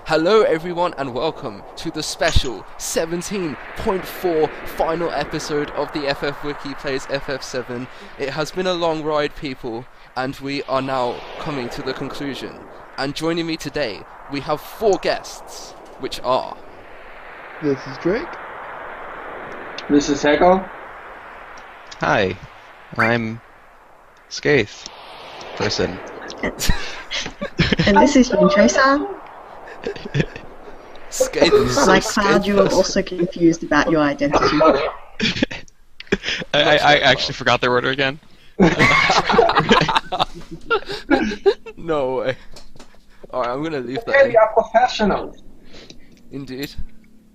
Hello everyone and welcome to the special 17.4 final episode of the FFWiki plays FF7. It has been a long ride, people, and we are now coming to the conclusion. And joining me today, we have 4 guests, which are... This is Drake. This is Heko. Hi, I'm Skaith person. And this is Yuncho-san. Skaith is so Like Cloud, you were also confused about your identity. I actually forgot their order again. No way. Alright, I'm gonna leave that Hey, in. we are professionals. Indeed.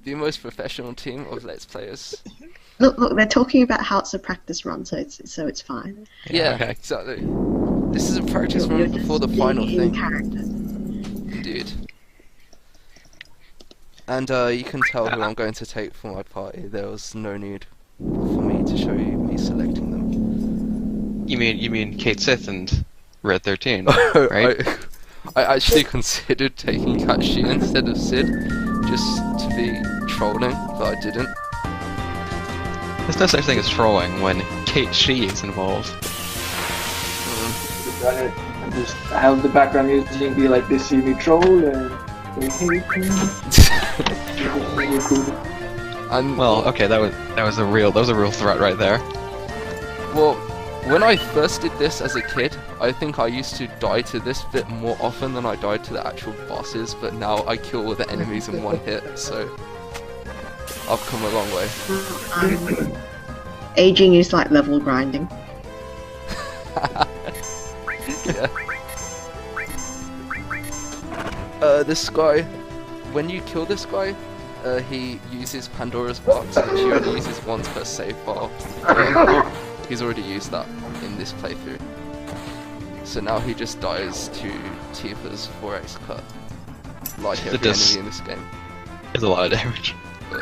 The most professional team of Let's Players. Look, they're talking about how it's a practice run, so it's fine. Yeah, okay. exactly. This is a practice You're run just before the being final in thing. character. Indeed. And you can tell who I'm going to take for my party. There was no need for me to show you me selecting them. You mean Kate Sith and Red 13, right? I actually considered taking Kashi instead of Sid, just to be trolling, but I didn't. There's no such thing as trolling when Kate Shi is involved. And just have the background music be like, they see me troll and they hate me. And Well, okay, that was a real threat right there. well, when I first did this as a kid, I think I used to die to this bit more often than I died to the actual bosses, but now I kill all the enemies in one hit, so I've come a long way. Aging is like level grinding. Yeah. This guy, when you kill this guy, he uses Pandora's box, which he only uses once per save file. He's already used that in this playthrough. So now he just dies to Tifa's 4x cut. Like every enemy in this game. It's a lot of damage. A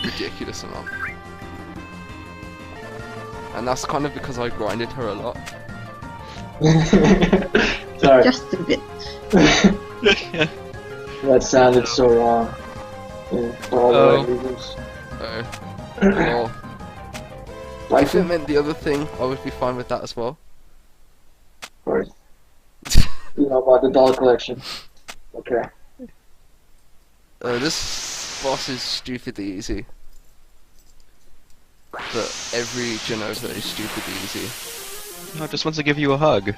ridiculous amount. And that's kind of because I grinded her a lot. Sorry, Just a bit. that sounded so wrong. Yeah, for all the right reasons. Well, Like if it meant the other thing, I would be fine with that as well. of course. You know about the doll collection. Okay. This boss is stupidly easy. But every Genova is stupidly easy. No, it just wants to give you a hug.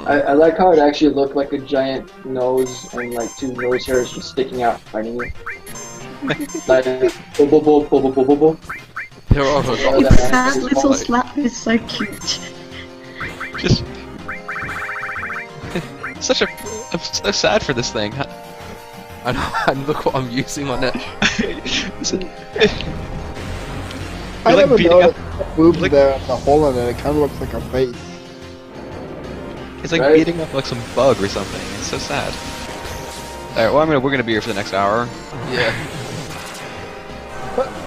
I like how it actually looked like a giant nose and like 2 nose hairs just sticking out fighting you. Like, bo bo bo bo bo bo bo bo. There are a lot of That things little like- slap is so cute. Just I'm so sad for this thing. I know, and look what I'm using on it. I You're like never beating noticed up. the boobs like- there and the hole in it. It kind of looks like a face. It's like Right. beating up like some bug or something. It's so sad. Alright, well we're gonna be here for the next hour. Yeah.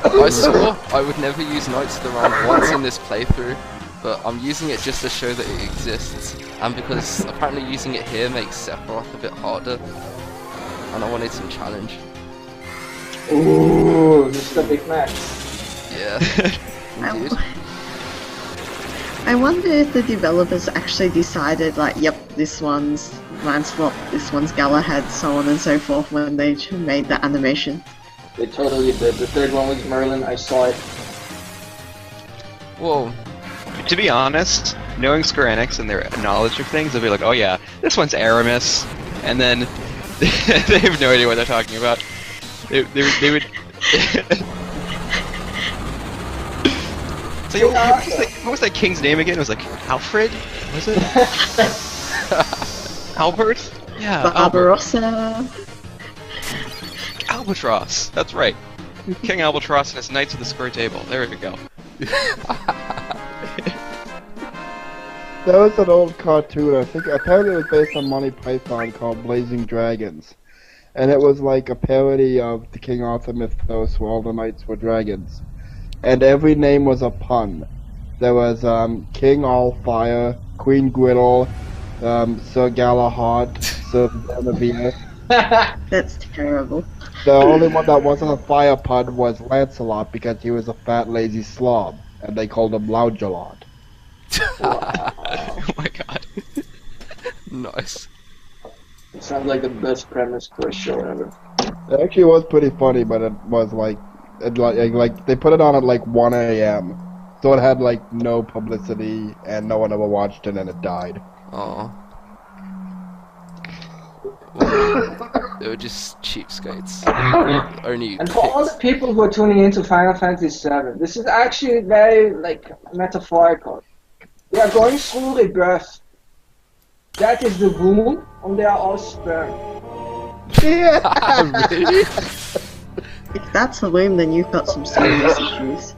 I swore I would never use Knights of the Round once in this playthrough, but I'm using it just to show that it exists, and because apparently using it here makes Sephiroth a bit harder, and I wanted some challenge. Ooh, Mr. Big Mac. Yeah, indeed. I wonder if the developers actually decided, like, yep, this one's Lancelot, this one's Galahad, so on and so forth, when they made the animation. They totally did. The 3rd one was Merlin. I saw it. Whoa, To be honest, knowing Square Enix and their knowledge of things, they'll be like, oh yeah, this one's Aramis, and then they have no idea what they're talking about. They would... So what was that king's name again? It was like Alfred? Was it? Albert? Yeah, Albert. Barbarossa. Albatross. That's right. King Albatross and his Knights of the Square Table. There we go. There was an old cartoon, I think, apparently it was based on Monty Python, called Blazing Dragons. And it was like a parody of the King Arthur mythos where all the knights were dragons. And every name was a pun. There was King Allfire, Queen Griddle, Sir Galahad, Sir Benavir, That's terrible. The only one that wasn't a fire pod was Lancelot because he was a fat, lazy slob, and they called him Loudjalot. Oh my god. Nice. It sounds like the best premise for a show ever. It actually was pretty funny, but it was like they put it on at like 1 a.m. So it had like no publicity and no one ever watched it and it died. Oh. Well, they were just cheapskates. Only And for all the kids. people who are tuning into Final Fantasy VII, this is actually very, like, metaphorical. They are going through rebirth. That is the womb, and they are all sperm. Really? If that's the womb, then you've got some serious issues.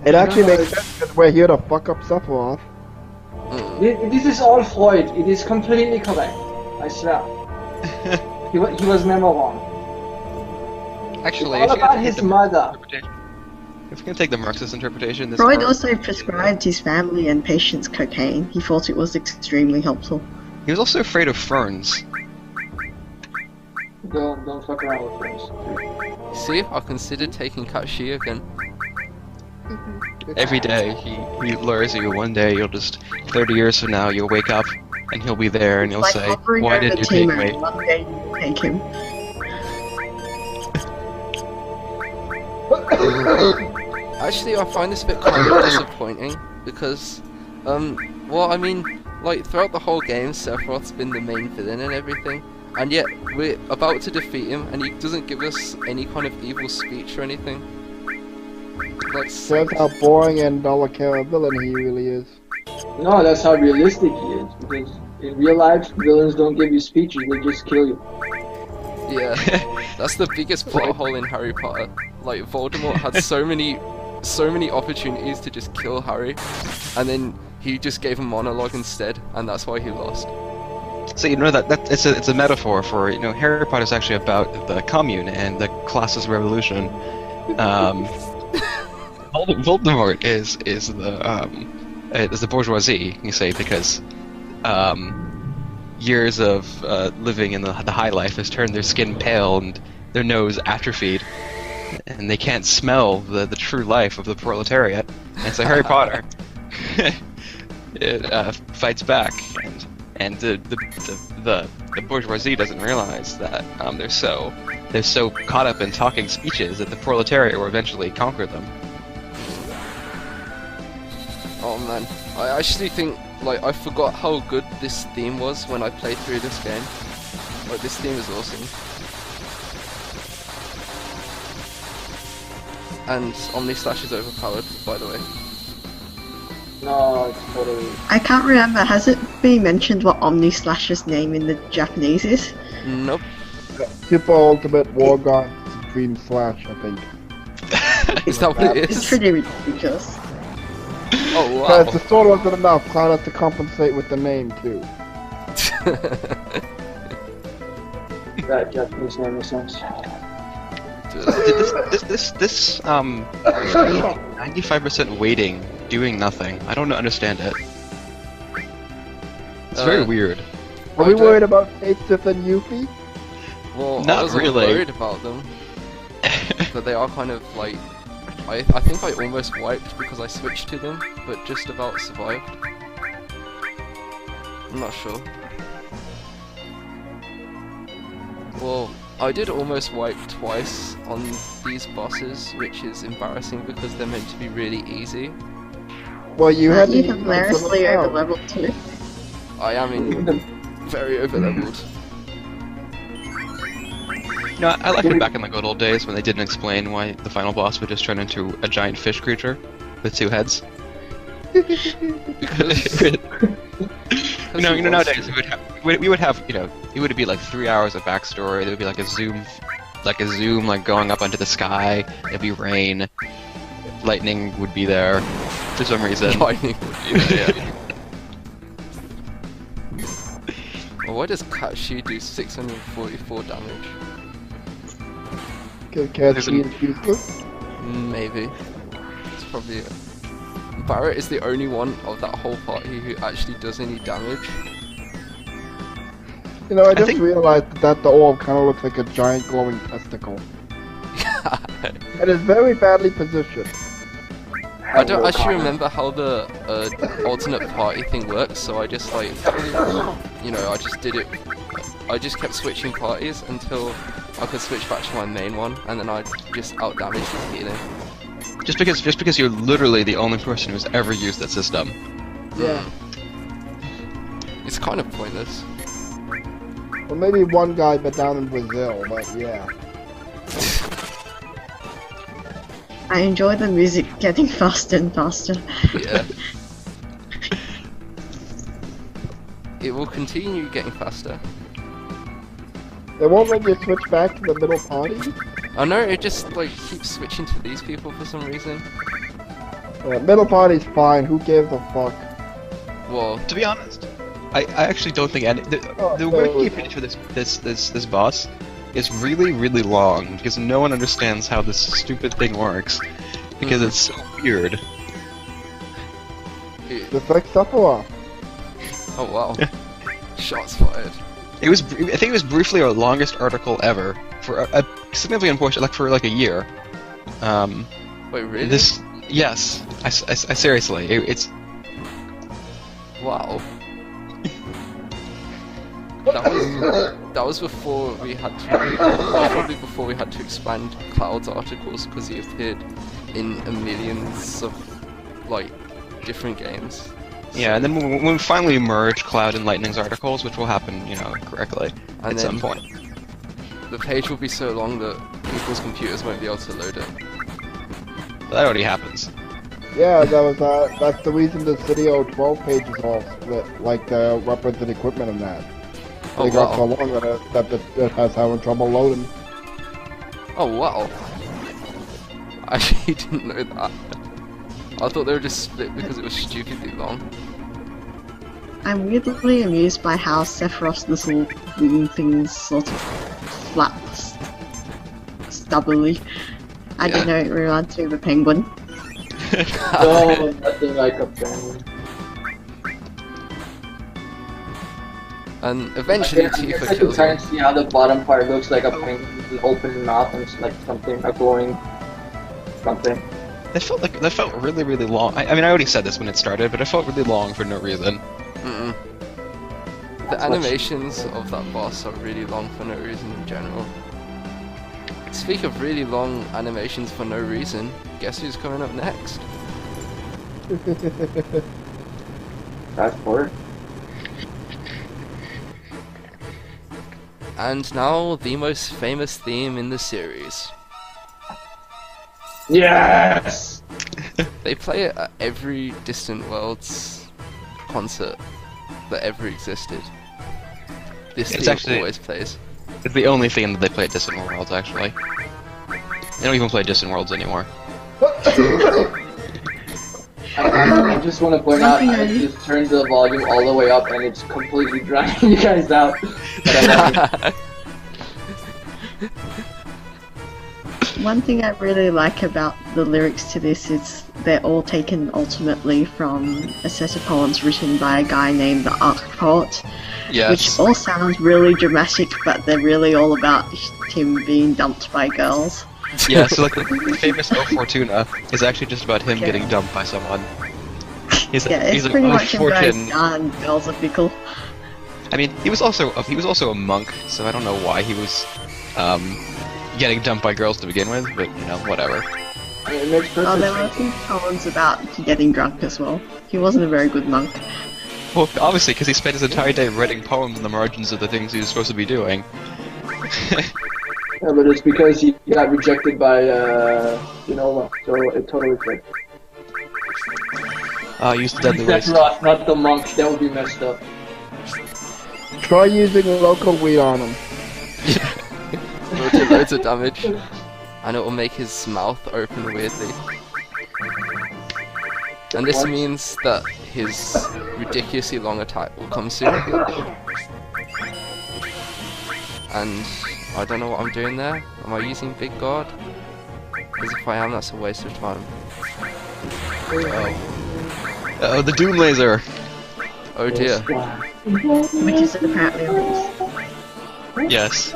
It actually makes sense because we're here to fuck up Sephiroth. This is all Freud. It is completely correct. I swear. He was never wrong. Actually, It's all if you're about gonna his take the mother. interpretation- if you're gonna take the Marxist interpretation, this Freud part- also prescribed his family and patients cocaine. He thought it was extremely helpful. he was also afraid of ferns. Don't fuck around with friends. See, I considered taking Katsuya again. Every day he lures you. One day you'll just 30 years from now you'll wake up and he'll be there and he'll Like say, hovering "Why over did you take Timo, me?" one day you will take him. Actually, I find this a bit kind of disappointing because, well, I mean, like throughout the whole game, Sephiroth's been the main villain and everything, and yet we're about to defeat him, and he doesn't give us any kind of evil speech or anything. Like, Shows how boring and dull a villain he really is. No, that's how realistic he is. Because in real life, villains don't give you speeches; they just kill you. yeah, that's the biggest plot hole in Harry Potter. Like, Voldemort had so many opportunities to just kill Harry, and then he just gave a monologue instead, and that's why he lost. So you know that it's a metaphor for, you know, Harry Potter is actually about the commune and the classist revolution. Voldemort is the bourgeoisie, you say, because years of living in the high life has turned their skin pale and their nose atrophied, and they can't smell the true life of the proletariat. And so Harry Potter fights back, and the bourgeoisie doesn't realize that they're so caught up in talking speeches that the proletariat will eventually conquer them. Oh man, I actually think, like, I forgot how good this theme was when I played through this game. Like, this theme is awesome. And Omnislash is overpowered, by the way. No, it's totally. I can't remember, has it been mentioned what Omnislash's name in the Japanese is? Nope. Super Ultimate War God Supreme Slash, I think. Is that what it It's is? pretty ridiculous. Oh Because the wow. sword wasn't enough, Cloud has to compensate with the name too. That Japanese name makes sense. This 95% waiting, doing nothing. I don't understand it. It's very weird. Are we worried about Kate, Sith, and Yuffie? Well, Not I wasn't really. worried about them, but they are kind of like. I think I almost wiped because I switched to them, but just about survived. I'm not sure. Well, I did almost wipe twice on these bosses, which is embarrassing because they're meant to be really easy. Well, you had to You use have them hilariously for the over round. level 2. I am very over-leveled. You know, I like it back in the good old days when they didn't explain why the final boss would just turn into a giant fish creature with 2 heads. Because You know, he was. nowadays we would have, you know, it would be like 3 hours of backstory. There would be like a zoom, like going up onto the sky. There'd be rain, lightning would be there for some reason. Lightning would be there, yeah. Well, why does Katsu do 644 damage? Because There's Cassie a- is useless. Maybe. It's probably it. Barrett is the only one of that whole party who actually does any damage. You know, I just think- realized that the orb kind of looks like a giant glowing testicle. It is very badly positioned. I don't actually remember how the alternate party thing works, so I just like, you know, I just did it. I just kept switching parties until I could switch back to my main one, and then I just outdamaged his healing. Just because you're literally the only person who's ever used that system. Yeah. It's kind of pointless. Well, maybe one guy, but down in Brazil, but yeah. I enjoy the music getting faster and faster. Yeah. It will continue getting faster. It won't let you switch back to the middle party? I know, it just like keeps switching to these people for some reason. Middle party's fine, who gives a fuck? Well, To be honest, I actually don't think any. The wiki page for this boss is really long because no one understands how this stupid thing works because it's so weird. Just like Sephiroth. oh wow. Shots fired. I think it was briefly our longest article ever for a significant portion, like for like a year. Wait, really? Yes, I seriously, it's Wow. That was before we had to, probably before we had to expand Cloud's articles because he appeared in millions of like different games. yeah. And then when we finally merge Cloud and Lightning's articles, which will happen, you know, correctly And at some then- point. The page will be so long that people's computers won't be able to load it. That already happens. Yeah, that's the reason the City 012 page is all split, like the weapons and equipment and that. Oh They got so wow. long that it has having trouble loading. Oh wow. I actually didn't know that. I thought they were just split because it was stupidly long. I'm weirdly amused by how Sephiroth's little wing things sort of flap stubbily. I don't know, it reminds me of a penguin. No, nothing like a penguin. And eventually I guess Tifa I can kills kind him. of see how the bottom part looks like a penguin with an open mouth and it's like something, a glowing something. That felt really long. I mean, I already said this when it started, but it felt really long for no reason. Mm-mm. The animations of that boss are really long for no reason in general. Speak of really long animations for no reason, guess who's coming up next? That's for it. And now the most famous theme in the series. Yes! They play it at every Distant Worlds concert that ever existed. This It's theme actually- always plays. It's the only thing that they play at Distant Worlds, actually. They don't even play Distant Worlds anymore. I just want to point out, I just turned the volume all the way up and it's completely drowning you guys out. But I love it. One thing I really like about the lyrics to this is they're all taken ultimately from a set of poems written by a guy named the Arc Poet, which Yes. all sound really dramatic, but they're really all about him being dumped by girls. Yeah, so like the famous O Fortuna is actually just about him Yeah. getting dumped by someone. He's Yeah, it's like, pretty "Oh, much him going, fortune." and girls are fickle. I mean, he was also a monk, so I don't know why he was getting dumped by girls to begin with, but you know, whatever. It makes perfect Oh, there were a sense. few poems about getting drunk as well. He wasn't a very good monk. Well, obviously, because he spent his entire day writing poems on the margins of the things he was supposed to be doing. Yeah, but it's because he got rejected by Unova, so it totally fit. Use the deadly That's waste. Ross, not the monk, that would be messed up. Try using local weed on him. It'll do loads of damage. And it will make his mouth open weirdly. And this What? means that his ridiculously long attack will come soon. And I don't know what I'm doing there. Am I using Big God? Because if I am, that's a waste of time. Oh, the Doom Laser! Oh dear. Which is apparently a horse. Yes.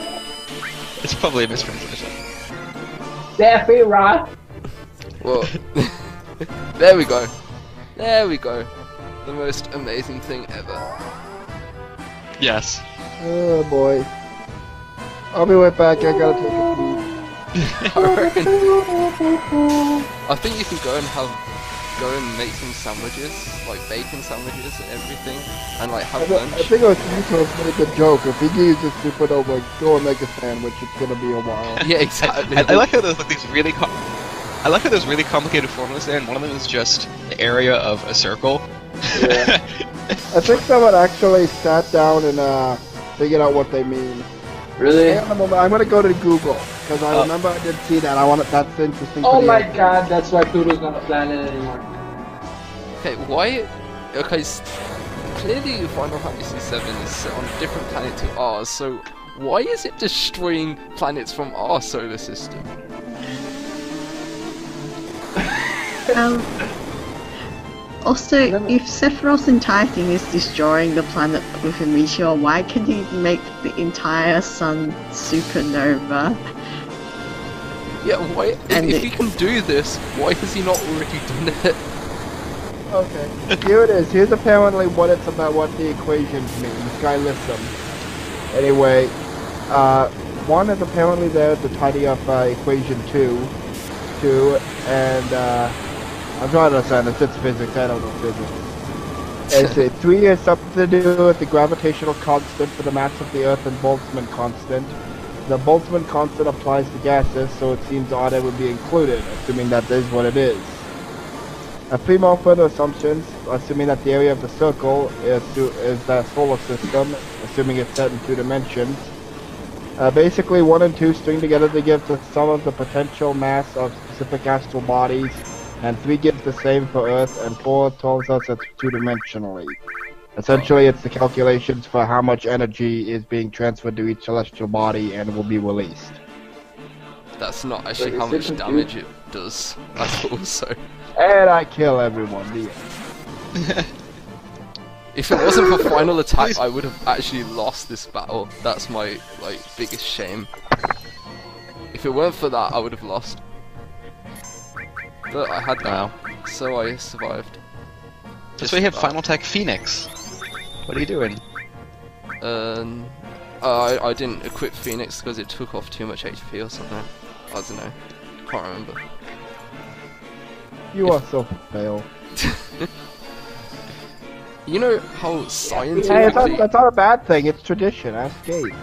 It's probably a mistranslation. Sephiroth. Well, there we go. There we go. The most amazing thing ever. Yes. Oh boy. I'll be right back. I gotta take a pee. I think you can go and make some sandwiches, like bacon sandwiches and everything, and like have lunch. I think it was a really good joke. If he uses supernova, go and make a sandwich. It's gonna be a while. Yeah, exactly. I like how there's like these really I like how there's really complicated formulas there, and one of them is just the area of a circle. Yeah. I think someone actually sat down and figured out what they mean. Really? Hang on a moment, I'm gonna go to Google because I remember I did see that. That's interesting. Oh to my the god, that's why Pluto's not a planet anymore. Okay, why? Okay, clearly Final Fantasy VII is set on a different planet to ours, so why is it destroying planets from our solar system? Also, if Sephiroth's entire thing is destroying the planet with a meteor, why can he make the entire sun supernova? Yeah, why? If he can do this, why has he not already done it? Okay, here it is. Here's apparently what it's about, what the equations mean. This guy lists them. Anyway, one is apparently there to tidy up equation 2, and I'm trying to understand this. It's physics. I don't know physics. And 3 has something to do with the gravitational constant for the mass of the Earth and Boltzmann constant. The Boltzmann constant applies to gases, so it seems odd it would be included, assuming that is what it is. 3 more further assumptions, assuming that the area of the circle is the solar system, assuming it's set in 2 dimensions. Basically, 1 and 2 string together to give the sum of the potential mass of specific astral bodies, and 3 gives the same for Earth, and 4 tells us it's 2-dimensionally. Essentially, it's the calculations for how much energy is being transferred to each celestial body and will be released. That's not actually how much damage it does. That's also. And I kill everyone. The end. If it wasn't for final attack, I would have actually lost this battle. That's my biggest shame. If it weren't for that, I would have lost. But I had that, so I survived. That's why you have Final Attack Phoenix. What are you doing? I didn't equip Phoenix because it took off too much HP or something. I don't know. Can't remember. You are so fail. You know how scientifically... Hey, that's not a bad thing, it's tradition, ask Gabe.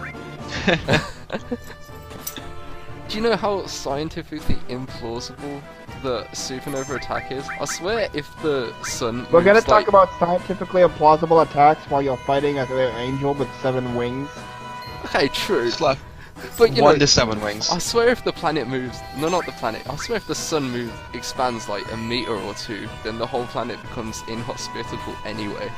Do you know how scientifically implausible the supernova attack is? I swear if the sun We're gonna moves, talk about scientifically implausible attacks while you're fighting an angel with 7 wings. Okay, true. Slap. But you 1 know, to 7 wings. I swear if the planet moves... No, not the planet. I swear if the sun expands like a meter or 2, then the whole planet becomes inhospitable anyway.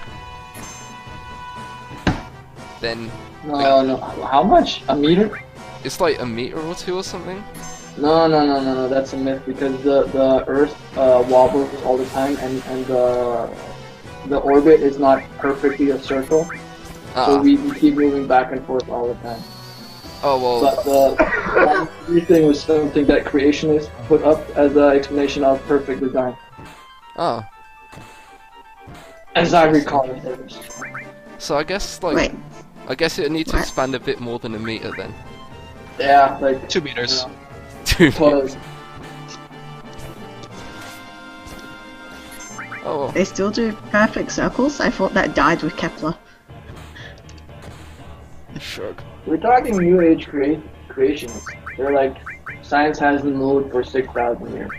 Then... No. How much? A meter? It's like a meter or 2 or something? No. That's a myth because the Earth wobbles all the time, and the orbit is not perfectly a circle. So we keep moving back and forth all the time. Oh well. But everything was something that creationists put up as an explanation of perfect design. Oh. As I recall it. So I guess Wait. I guess it needs to expand a bit more than a meter then. Yeah, like 2 meters. 2 meters. Close. Oh well. They still do perfect circles? I thought that died with Kepler. Shrug. We're talking New Age creationists. They're like, science has the mood for 6,000 years.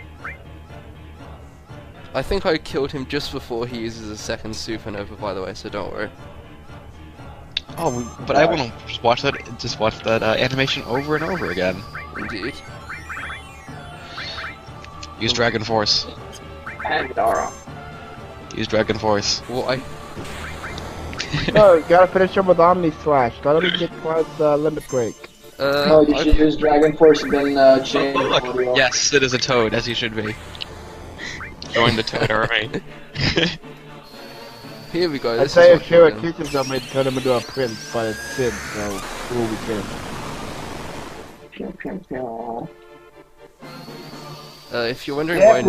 I think I killed him just before he uses a second supernova, by the way, so don't worry. Oh, but I want to just watch that animation over and over again. Indeed. Use Dragon Force. And Dara. Use Dragon Force. Why? No, you gotta finish him with Omni Slash. Gotta even get past limit break. No, you should use Dragon Force and then change audio. Yes, it is a toad, as you should be. Join the toad army. Here we go. I'd This say is if Shira what teaches them, it'd turn him into a prince, but it's Sid, so ooh, we can't. If you're wondering why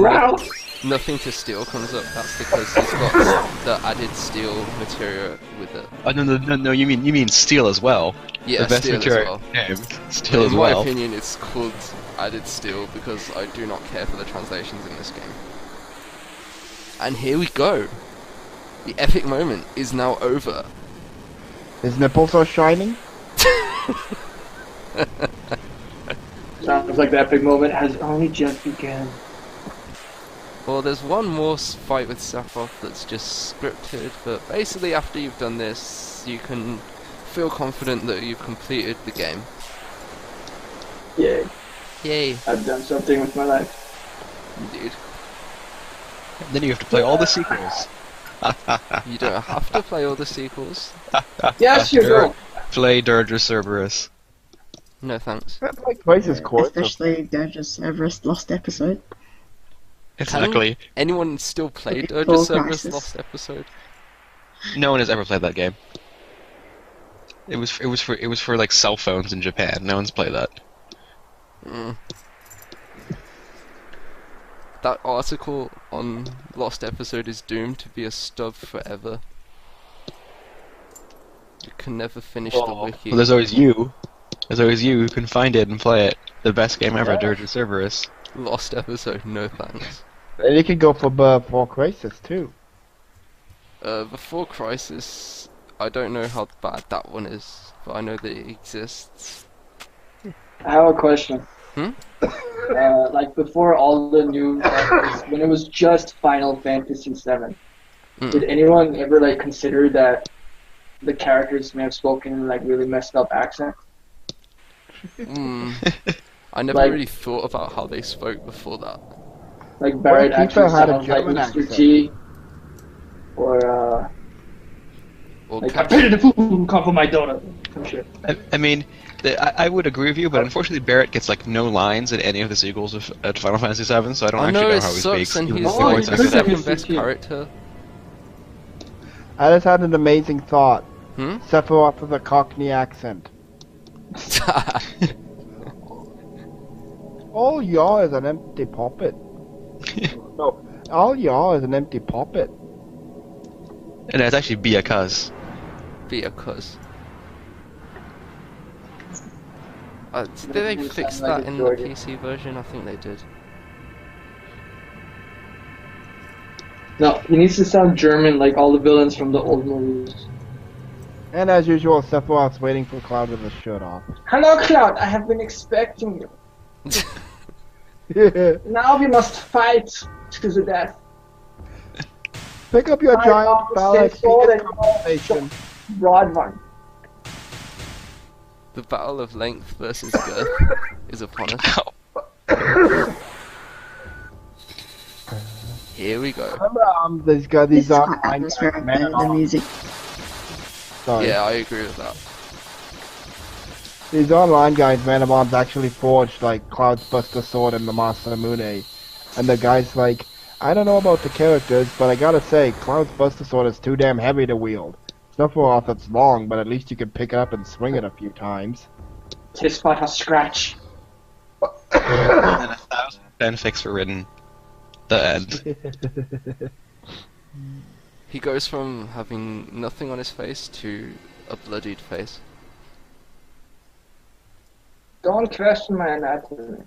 nothing to steal comes up, that's because he's got the added steel material with it. Oh no! You mean steel as well? Yeah, the best steel material as well. Game. Steel as In well. my opinion, it's called added steel because I do not care for the translations in this game. And here we go. The epic moment is now over. His nipples are shining? Sounds like the epic moment has only just begun. Well, there's one more fight with Sephiroth that's just scripted, but basically after you've done this, you can feel confident that you've completed the game. Yay. Yay. I've done something with my life. Indeed. And then you have to play all the sequels. You don't have to play all the sequels. Yes, you do. Play Dirge of Cerberus. No thanks. That's like Crisis Core. Especially Dirge's Everest Lost episode. Exactly. Anyone still play Dirge Before of Cerberus Crisis. Lost episode? No one has ever played that game. It was for like cell phones in Japan. No one's played that. Mm. That article on Lost Episode is doomed to be a stub forever. You can never finish the wiki. Well, there's always you. There's always you who can find it and play it. The best game ever, Dirge of Cerberus. Lost Episode, no thanks. And you can go for Crisis too. Before Crisis, I don't know how bad that one is, but I know that it exists. I have a question. Hmm? Like before all the new when it was just Final Fantasy VII, did anyone ever like consider that the characters may have spoken in like really messed up accent? I never Like- really thought about how they spoke before that. Like Barrett What if actually people had a sounds like German Mr. accent? T, or Or like I Captain, paid the food come for my donut. Some shit. I mean, I would agree with you, but unfortunately Barrett gets like no lines in any of the sequels of Final Fantasy VII, so I don't I actually know know it how he sucks, speaks. and even he's if the Oh, like voice the you actor- could have second Mr. best T. character. I just had an amazing thought. Hmm? Sephiroth with a Cockney accent. All y'all is an empty puppet. No, all y'all is an empty puppet. And it's actually be a cuz. Be a cuz. Did they fix that in the PC version? I think they did. No, he needs to sound German like all the villains from the old movies. And as usual, Sephiroth's waiting for Cloud with his shirt off. Hello, Cloud. I have been expecting you. Now we must fight to the death. Pick up your I giant almost phallic said so, penis then- conversation. Broad one. The battle of length versus girth is upon us. Here we go. Remember, these guys, This these is are quite atmospheric better than the music. Sorry. Yeah, I agree with that. These online guys, Manabom's actually forged like Cloud's Buster Sword and the Masamune. And the guy's like, I don't know about the characters, but I gotta say, Cloud's Buster Sword is too damn heavy to wield. Sephiroth, it's long, but at least you can pick it up and swing it a few times. Tis but a scratch. And 1,000 fanfics were written. The end. He goes from having nothing on his face to a bloodied face. Don't question my anatomy.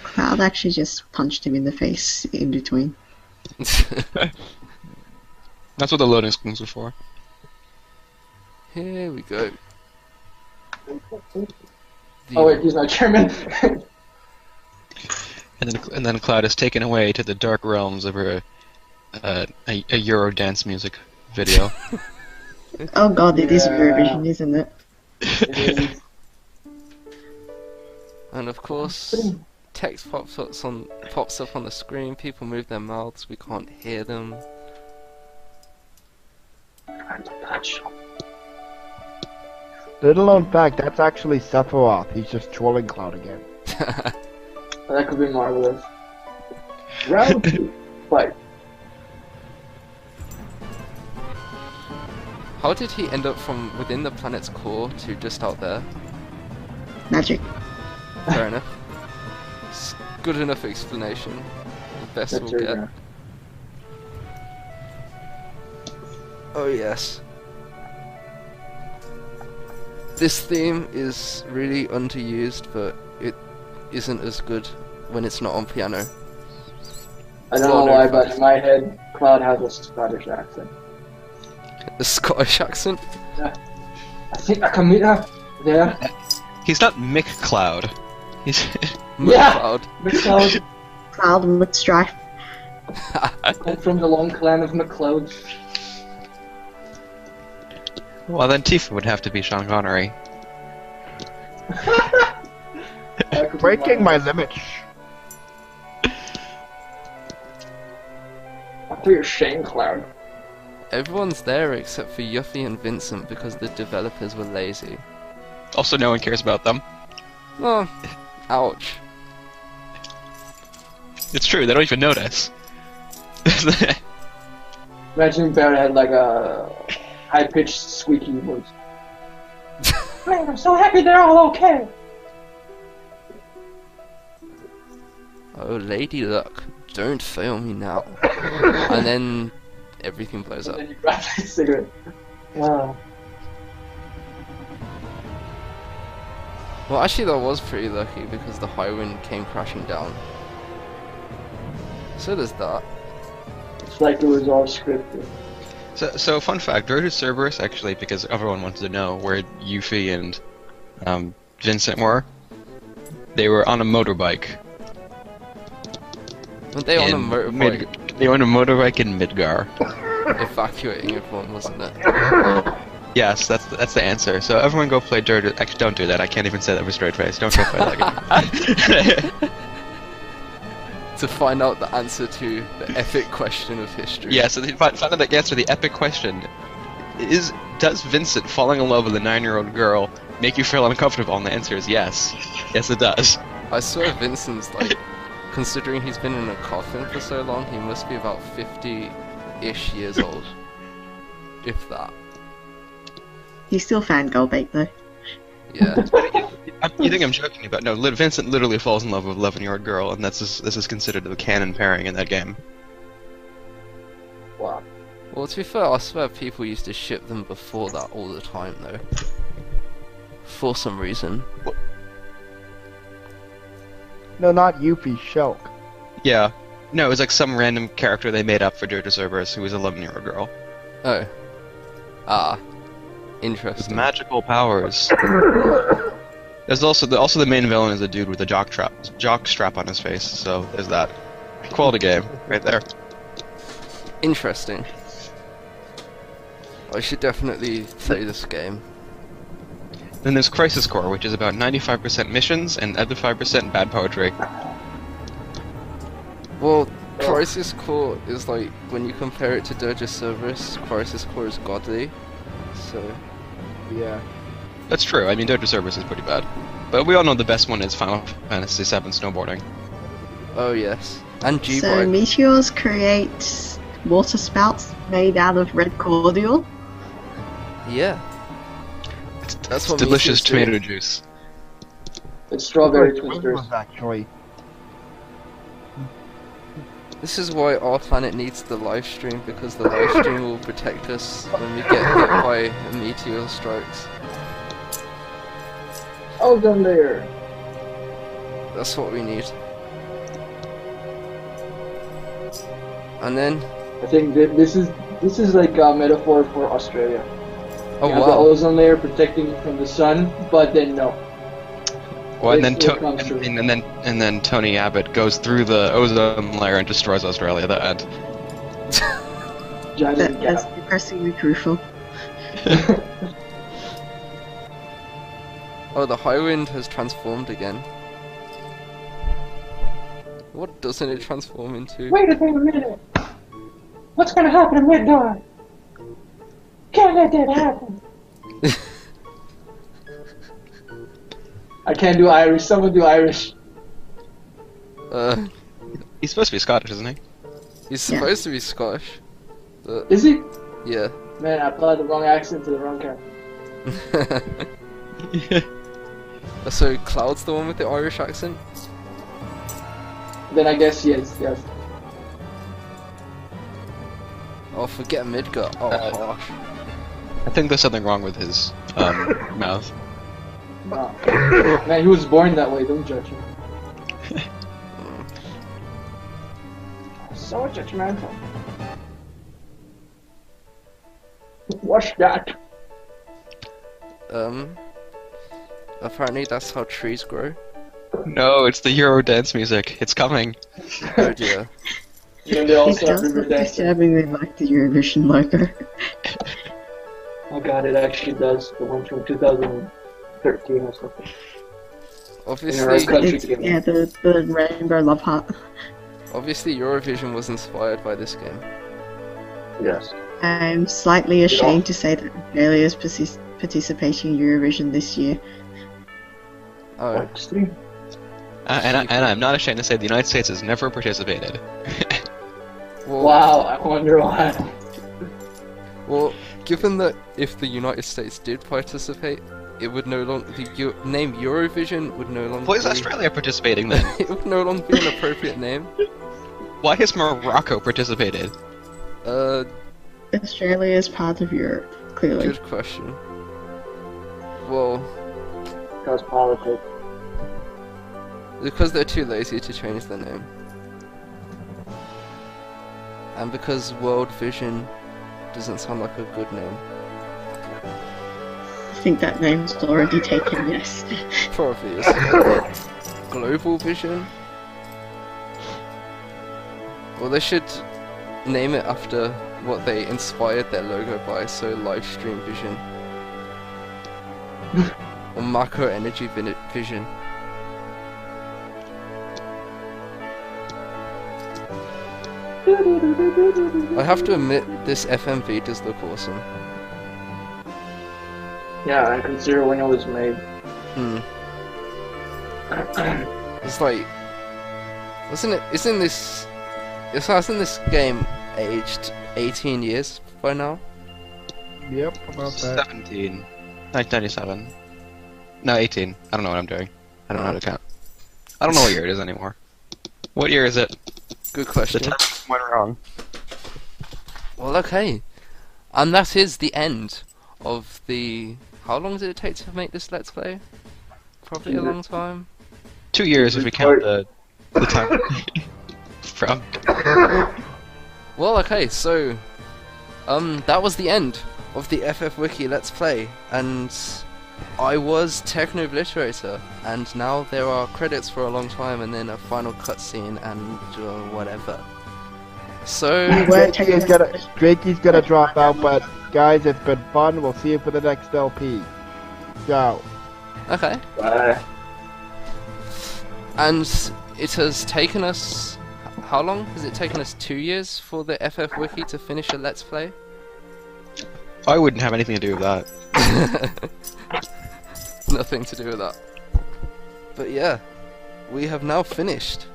Cloud actually just punched him in the face in between. That's what the loading screens are for. Here we go. Oh wait, he's not German. And then Cloud is taken away to the dark realms of a Euro dance music video. Oh god, it is Yeah. Eurovision, isn't it? And of course, text pops up on the screen. People move their mouths. We can't hear them. Little known fact, that's actually Sephiroth. He's just trolling Cloud again. That could be marvelous. Round 2. Fight. How did he end up from within the planet's core to just out there? Magic. Fair enough. It's good enough explanation. The best That's we'll your get. turn. Oh yes. This theme is really underused, but it isn't as good when it's not on piano. I don't know why, but in my head, Cloud has a Scottish accent. A Scottish accent? Yeah. I think I can meet her there. He's not Mick Cloud. He's Yeah! Cloud. McCloud. Cloud McStrife. Come from the long clan of McCloud. well, then Tifa would have to be Sean Connery. Breaking my limits. I thought you're Shane Cloud. Everyone's there except for Yuffie and Vincent because the developers were lazy. Also, no one cares about them. Oh, ouch. It's true, they don't even notice. Imagine Barrett had like a high-pitched squeaky voice. Man, I'm so happy they're all okay. Oh, Lady Luck, don't fail me now. And then everything blows And up. then you grab a cigarette. Wow. Well, actually that was pretty lucky because the high wind came crashing down. So there's that. It's like it was all scripted. So fun fact, Dirge of Cerberus, actually, because everyone wanted to know where Yuffie and Vincent were, they were on a motorbike. Weren't they on a motorbike They were on a motorbike in Midgar. evacuating everyone, wasn't it? Yes, that's the answer. So everyone go play Dirge. Actually, don't do that. I can't even say that with a straight face. Don't go play that game. To find out the answer to the epic question of history. Yeah, so find out the answer to the epic question. Does Vincent falling in love with a 9-year-old girl make you feel uncomfortable? And the answer is yes. Yes, it does. I swear Vincent's like, considering he's been in a coffin for so long, he must be about 50-ish years old. If that. He's still fangirl bait though. Yeah. You think I'm joking about? No, Vincent literally falls in love with a 11-year-old girl, and this is considered the canon pairing in that game. Wow. Well, to be fair, I swear people used to ship them before that all the time, though. For some reason. No, not Yuffie, Shulk. Yeah. No, it was like some random character they made up for Dirge of Cerberus who was an 11-year-old girl. Oh. Ah. With Interesting. magical powers. There's also the main villain is a dude with a jock strap on his face, so there's that. Quality game, right there. Interesting. I should definitely play this game. Then there's Crisis Core, which is about 95% missions and other 5% bad poetry. Well, Crisis Core is like, when you compare it to Dirge of Cerberus, Crisis Core is godly. So, Yeah. That's true. I mean, Dirge of Cerberus is pretty bad, but we all know the best one is Final Fantasy VII snowboarding. oh yes. And So G-Bike. meteors create water spouts made out of red cordial. Yeah. That's what delicious meteors do. tomato juice. It's strawberry twisters. Actually. This is why our planet needs the live stream, because the live stream will protect us when we get hit by meteor strikes. Ozone layer. That's what we need. And then, I think that this is like a metaphor for Australia. oh You have the wow, ozone layer protecting you from the sun, but then no. Well, and then It comes true. and then Tony Abbott goes through the ozone layer and destroys Australia. That end. Giant That's gap. depressingly truthful. oh the high wind has transformed again. What doesn't it transform into? Wait a minute. What's gonna happen in Midgar? Can't let that happen. I can't do Irish. Someone do Irish. He's supposed to be Scottish, isn't he? He's supposed to be Scottish. But, Is he? yeah. Man, I applied the wrong accent to the wrong character. So Cloud's the one with the Irish accent? Then I guess yes. Oh, forget Midgar. Oh, harsh. I think there's something wrong with his mouth. No. Man, he was born that way. Don't judge him. So judgmental. What's that? Apparently that's how trees grow. No, it's the Euro dance music. It's coming. Oh dear. And they all It start does river look dancing. disturbingly like the Eurovision logo. Oh god, it actually does. The one from 2013 or something. Obviously, country It's, game. yeah, the rainbow love heart. obviously Eurovision was inspired by this game. Yes. I'm slightly ashamed to say that Australia is participating in Eurovision this year. Oh, Extreme. And I'm not ashamed to say the United States has never participated. well, Wow, I wonder why. well, given that if the United States did participate, it would no longer the name Eurovision would no longer. Why is be, Australia participating then? It would no longer be an appropriate name. Why has Morocco participated? Australia is part of Europe, clearly. Good question. Well, Because politics. because they're too lazy to change their name. And because World Vision doesn't sound like a good name. I think that name's already taken, yes. Probably is. Global Vision? Well, they should name it after what they inspired their logo by, so Lifestream Vision. Or Macro Energy Vision. I have to admit, this FMV does look awesome. Yeah, and consider when it was made. It's like, isn't this game aged 18 years by now? Yep, about that. 17. 1997. No, 18. I don't know what I'm doing. I don't know how to count. I don't know what year it is anymore. What year is it? Good The question. time went wrong. Well, okay. And that is the end of the... How long did it take to make this Let's Play? Probably a long time. 2 years if we count the time from. Well, okay, so... that was the end of the FFWiki Let's Play. And I was Techno Obliterator. And now there are credits for a long time and then a final cutscene and whatever. So... Drakey's gonna drop out, but guys, it's been fun. We'll see you for the next LP. Ciao. Okay. Bye. And it has taken us... How long? Has it taken us 2 years for the FFWiki to finish a Let's Play? I wouldn't have anything to do with that. Nothing to do with that. But yeah, we have now finished.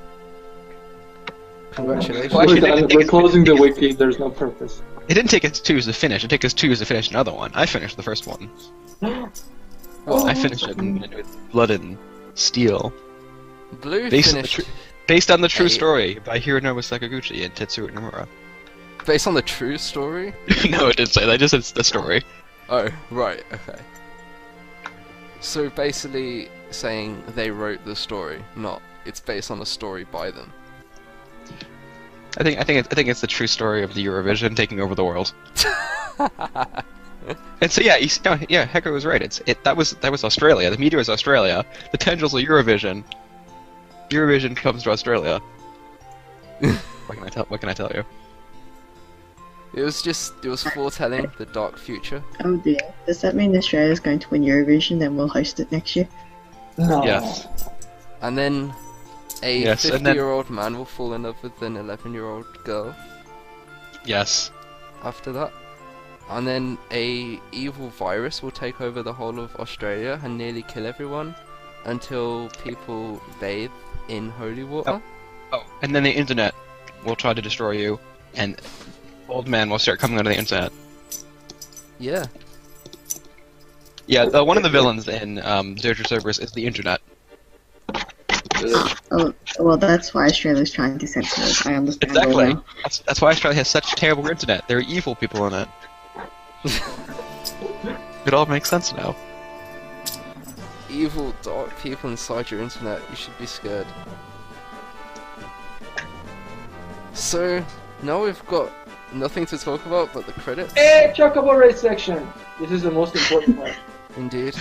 Congratulations. Well, actually, We're closing the wiki, there's no purpose. It didn't take us 2 years to finish. It took us 2 years to finish another one. I finished the first one. Well, I finished it with blood and steel. Blue Based on the true Hey. story by Hironobu Sakaguchi and Tetsuo Nomura. based on the true story? No, it didn't say that. I just said it's the story. Oh, right, okay. So basically saying they wrote the story, not it's based on a story by them. I think it's the true story of the Eurovision taking over the world. And so yeah, Hector was right. That was Australia. The meteor is Australia. The tendrils are Eurovision. Eurovision comes to Australia. What can I tell you? It was foretelling the dark future. Oh dear. Does that mean Australia's going to win Eurovision and we'll host it next year? No. Yes. And then a Yes, and then- 50-year-old man will fall in love with an 11-year-old girl Yes. after that. And then a evil virus will take over the whole of Australia and nearly kill everyone until people bathe in holy water. Oh, and then the internet will try to destroy you, and old men will start coming onto the internet. Yeah. Yeah, one of the villains in Zero Cerberus is the internet. Oh, well, that's why Australia's trying to censor it. I understand. Exactly. Now. That's why Australia has such terrible internet. There are evil people in it. It all makes sense now. Evil, dark people inside your internet. You should be scared. So, now we've got nothing to talk about but the credits. Hey, Chocobo Race section! This is the most important part. Indeed.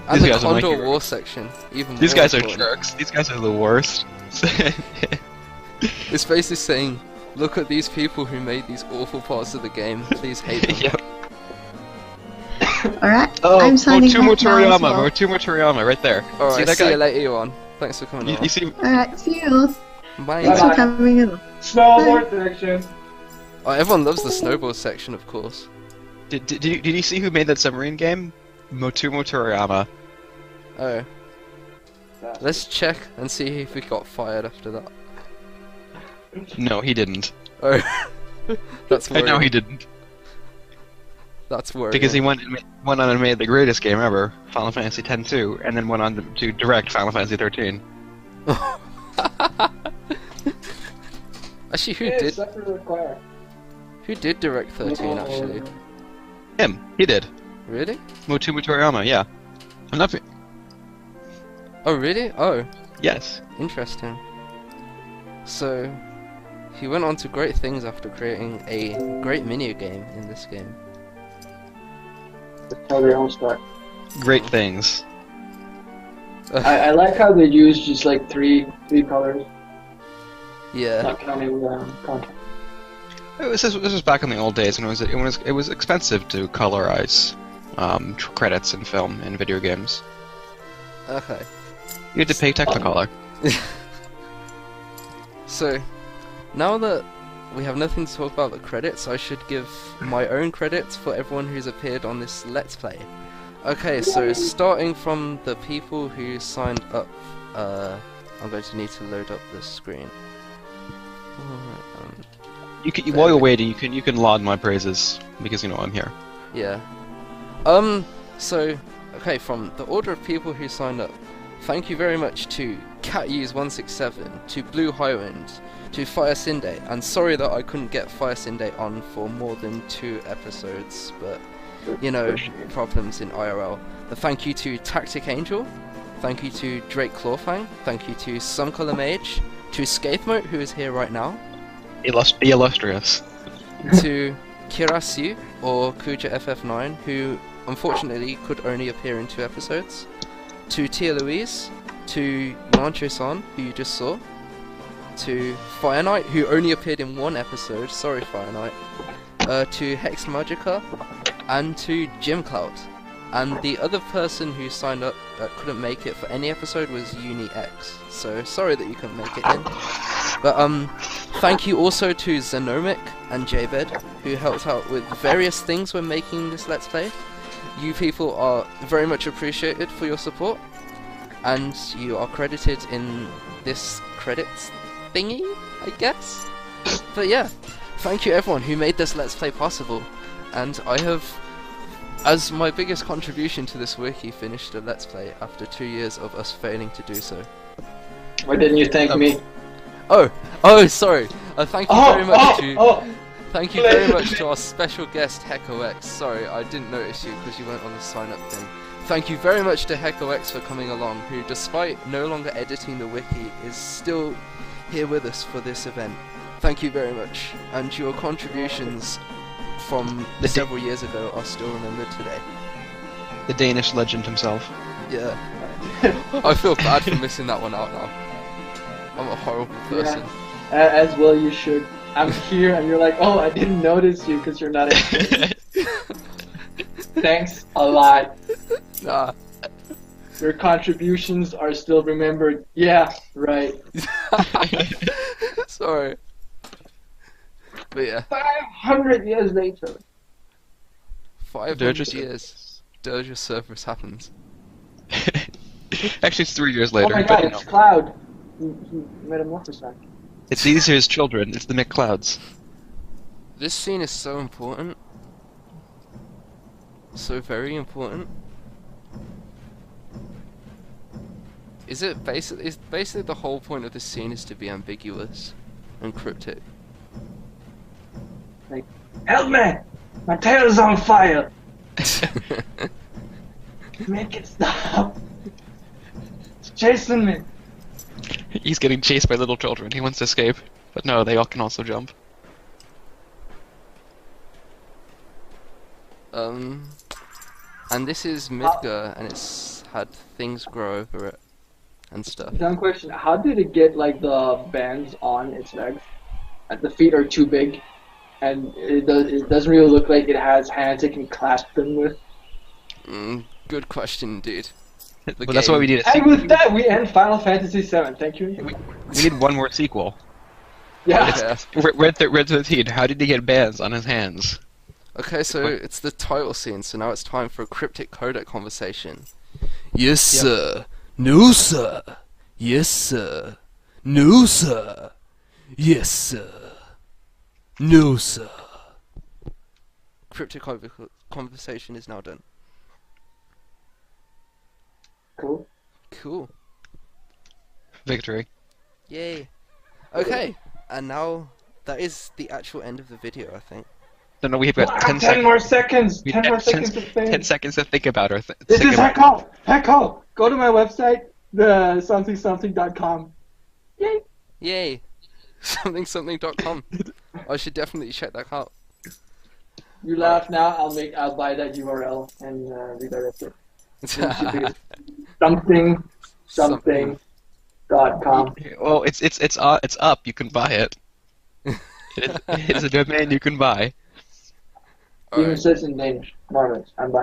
And the guys are my Condor heroes. War section. Even These more guys are important. jerks. These guys are the worst. This face is saying, look at these people who made these awful parts of the game. Please hate them. Yep. Alright, Oh, I'm signing Motumo off now as Toriyama. well. Motumo Toriyama, right there. Alright, see that see guy? you later, Yuan. Thanks for coming on. You see? Alright, see you all. Bye. Thanks Bye. for coming in. Snowboard section. Oh, everyone loves the snowboard section, of course. Did you see who made that submarine game? Motumo Toriyama. Oh. Let's check and see if we got fired after that. No, he didn't. Oh. That's worrying. No, he didn't. That's worrying. Because he went on and made the greatest game ever, Final Fantasy X-2, and then went on to direct Final Fantasy 13. Actually, who did direct 13, actually? Him. He did. Really? Motumo Toriyama, yeah. I'm not... Oh, really? Oh, Yes. interesting. So, he went on to great things after creating a great minigame in this game. That's how they all start. Great things. I like how they use just like three colors, Yeah. not counting content. This was back in the old days when it was expensive to colorize credits in film and video games. Okay. You had to pay Technicolor. So, now that we have nothing to talk about the credits, I should give my own credits for everyone who's appeared on this Let's Play. Okay, so starting from the people who signed up, I'm going to need to load up the screen. While you're waiting, you can laud my praises because you know I'm here. Yeah. So, okay, from the order of people who signed up, thank you very much to CatUse167, to Blue Highwind, to Fire Sinde, and sorry that I couldn't get Fire Sinde on for more than 2 episodes, but, you know, problems in IRL. A thank you to Tactic Angel, thank you to Drake Clawfang, thank you to Some Color Mage, to Skathmote, who is here right now, Illustrious. to Kirasu, or Kuja FF9, who unfortunately could only appear in 2 episodes, to Tia Louise, to Yancho-san, who you just saw, to Fire Knight, who only appeared in 1 episode, sorry Fire Knight, to Hex Magica, and to Jim Cloud. And the other person who signed up that couldn't make it for any episode was UniX, so sorry that you couldn't make it in. But thank you also to Zenomic and Jbed, who helped out with various things when making this Let's Play. You people are very much appreciated for your support, and you are credited in this credits thingy, I guess? But yeah, thank you everyone who made this Let's Play possible, and I have, as my biggest contribution to this wiki, finished a Let's Play after 2 years of us failing to do so. Why didn't you thank me? Oh, sorry. Thank you very much to... Thank you very much to our special guest, HeckoX. Sorry, I didn't notice you because you weren't on the sign-up thing. Thank you very much to HeckoX for coming along, who, despite no longer editing the wiki, is still here with us for this event. Thank you very much, and your contributions from several years ago are still remembered today. The Danish legend himself. Yeah. I feel bad for missing that one out now. I'm a horrible person. Yeah, as well you should. I'm here and you're like, oh, I didn't notice you because you're not in. Thanks a lot. Nah. Your contributions are still remembered. Yeah, right. Sorry. But yeah. 500 years later. 500 years. Dirge Surface happens. Actually, it's 3 years Oh later. my god, it's Cloud. He metamorphosed back. These are his children. It's the McClouds. This scene is so important. So very important. Is basically the whole point of this scene is to be ambiguous and cryptic? Like, help me! My tail is on fire! Make it stop! It's chasing me! He's getting chased by little children. He wants to escape. But no, they all can also jump. And this is Midgar, and it's had things grow over it and stuff. Dumb question, how did it get, like, the bands on its legs? The feet are too big, and it doesn't really look like it has hands it can clasp them with. Good question, dude. But that's why we need a And sequel. with that, we end Final Fantasy VII. Thank you. We need one more sequel. Yeah. Red 13, how did he get bands on his hands? Okay, so it's the title scene, so now it's time for a cryptic codec conversation. Yes, sir. No, sir. Yes, sir. No, sir. Yes, sir. No, sir. Cryptic conversation is now done. Cool. Cool. Victory. Yay. Okay, and now that is the actual end of the video, I think. No, we've got 10 10 seconds. more seconds! We 10 more have seconds to think. 10 seconds to think about our This is Hecko! Hecko! Go to my website, the somethingsomething.com. Yay! Yay. Something.com. I should definitely check that out. You laugh now, I'll buy that URL and redirect it. It should be something.com. Well, it's up. You can buy it. It is a domain you can buy. Even says in Danish. Marvelous. I'm buying.